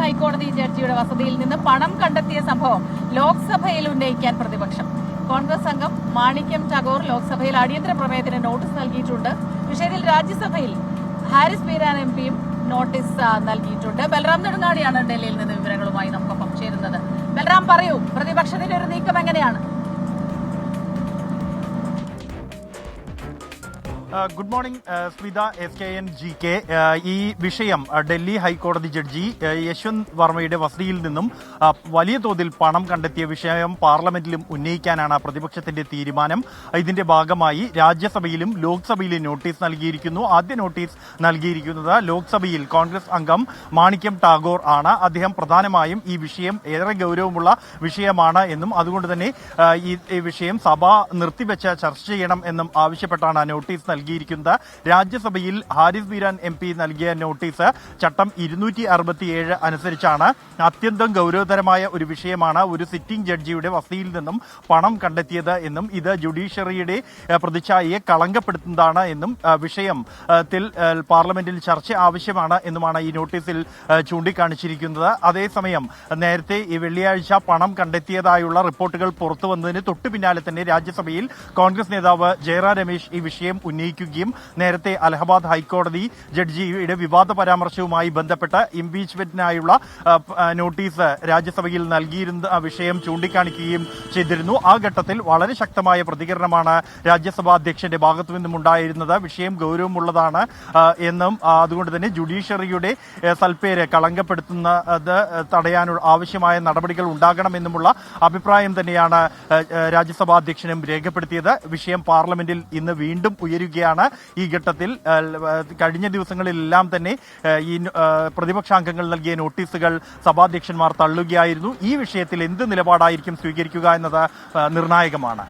ഹൈക്കോടതി ജഡ്ജിയുടെ വസതിയിൽ നിന്ന് പണം കണ്ടെത്തിയ സംഭവം ലോക്സഭയിൽ ഉന്നയിക്കാൻ പ്രതിപക്ഷം. കോൺഗ്രസ് അംഗം മാണിക്യം ടാഗോർ ലോക്സഭയിൽ അടിയന്തര പ്രമേയത്തിന് നോട്ടീസ് നൽകിയിട്ടുണ്ട്. വിഷയത്തിൽ രാജ്യസഭയിൽ ഹാരിസ് ബീരാൻ എംപിയും നോട്ടീസ് നൽകിയിട്ടുണ്ട്. ബൽറാം നെടുങ്ങാടിയാണ് ഡൽഹിയിൽ നിന്ന് വിവരങ്ങളുമായി നമുക്കൊപ്പം ചേരുന്നത്. ബൽറാം, പറയൂ, പ്രതിപക്ഷത്തിന്റെ ഒരു നീക്കം എങ്ങനെയാണ്? Good morning Smitha, SKN GK. ഈ വിഷയം ഡൽഹി ഹൈക്കോടതി ജഡ്ജി യശ്വന്ത് വർമ്മയുടെ വസതിയിൽ നിന്നും വലിയ തോതിൽ പണം കണ്ടെത്തിയ വിഷയം പാർലമെന്റിലും ഉന്നയിക്കാനാണ് പ്രതിപക്ഷത്തിന്റെ തീരുമാനം. ഇതിന്റെ ഭാഗമായി രാജ്യസഭയിലും ലോക്സഭയിലും നോട്ടീസ് നൽകിയിരിക്കുന്നു. ആദ്യ നോട്ടീസ് നൽകിയിരിക്കുന്നത് ലോക്സഭയിൽ കോൺഗ്രസ് അംഗം മാണിക്യം ടാഗോർ ആണ്. അദ്ദേഹം പ്രധാനമായും ഈ വിഷയം ഏറെ ഗൗരവമുള്ള വിഷയമാണ് എന്നും അതുകൊണ്ട് തന്നെ ഈ വിഷയം സഭ നിർത്തിവെച്ച് ചർച്ച ചെയ്യണം എന്നും ആവശ്യപ്പെട്ടാണ് നോട്ടീസ് നൽകിയിരിക്കുന്നത്. രാജ്യസഭയിൽ ഹാരിസ് ബീരാൻ MP നൽകിയ നോട്ടീസ് ചട്ടം 267 അനുസരിച്ചാണ്. അത്യന്തം ഗൗരവതരമായ ഒരു വിഷയമാണ്. ഒരു സിറ്റിംഗ് ജഡ്ജിയുടെ വസതിയിൽ നിന്നും പണം കണ്ടെത്തിയത് എന്നും ഇത് ജുഡീഷ്യറിയുടെ പ്രതിച്ഛായയെ കളങ്കപ്പെടുത്തുന്നതാണ് എന്നും വിഷയത്തിൽ പാർലമെന്റിൽ ചർച്ച ആവശ്യമാണ് എന്നുമാണ് ഈ നോട്ടീസിൽ ചൂണ്ടിക്കാണിച്ചിരിക്കുന്നത്. അതേസമയം നേരത്തെ ഈ വെള്ളിയാഴ്ച പണം കണ്ടെത്തിയതായുള്ള റിപ്പോർട്ടുകൾ പുറത്തു വന്നതിന് തൊട്ടു പിന്നാലെ തന്നെ രാജ്യസഭയിൽ കോൺഗ്രസ് നേതാവ് ജയറാം രമേശ് ഈ വിഷയം ഉന്നയിക്കുകയും നേരത്തെ അലഹബാദ് ഹൈക്കോടതി ജഡ്ജിയുടെ വിവാദ പരാമർശവുമായി ബന്ധപ്പെട്ട ഇംപീച്ച്മെന്റിനായുള്ള നോട്ടീസ് രാജ്യസഭയിൽ നൽകിയിരുന്ന വിഷയം ചൂണ്ടിക്കാണിക്കുകയും ചെയ്തിരുന്നു. ആ ഘട്ടത്തിൽ വളരെ ശക്തമായ പ്രതികരണമാണ് രാജ്യസഭാ അധ്യക്ഷന്റെ ഭാഗത്തു നിന്നും ഉണ്ടായിരുന്നത്. വിഷയം ഗൗരവമുള്ളതാണ് എന്നും അതുകൊണ്ട് തന്നെ ജുഡീഷ്യറിയുടെ സൽപ്പേര് കളങ്കപ്പെടുത്തുന്നത് തടയാനുള്ള ആവശ്യമായ നടപടികൾ ഉണ്ടാകണമെന്നുമുള്ള അഭിപ്രായം തന്നെയാണ് രാജ്യസഭാ അധ്യക്ഷനും രേഖപ്പെടുത്തിയത്. വിഷയം പാർലമെന്റിൽ ഇന്ന് വീണ്ടും ഉയരുകയാണ്. ഈ ഘട്ടത്തിൽ കഴിഞ്ഞ ദിവസങ്ങളിലെല്ലാം തന്നെ ഈ പ്രതിപക്ഷാംഗങ്ങൾ നൽകിയ നോട്ടീസുകൾ സഭാധ്യക്ഷന്മാർ തള്ളുകയായിരുന്നു. ഈ വിഷയത്തിൽ എന്ത് നിലപാടായിരിക്കും സ്വീകരിക്കുക എന്നത് നിർണായകമാണ്.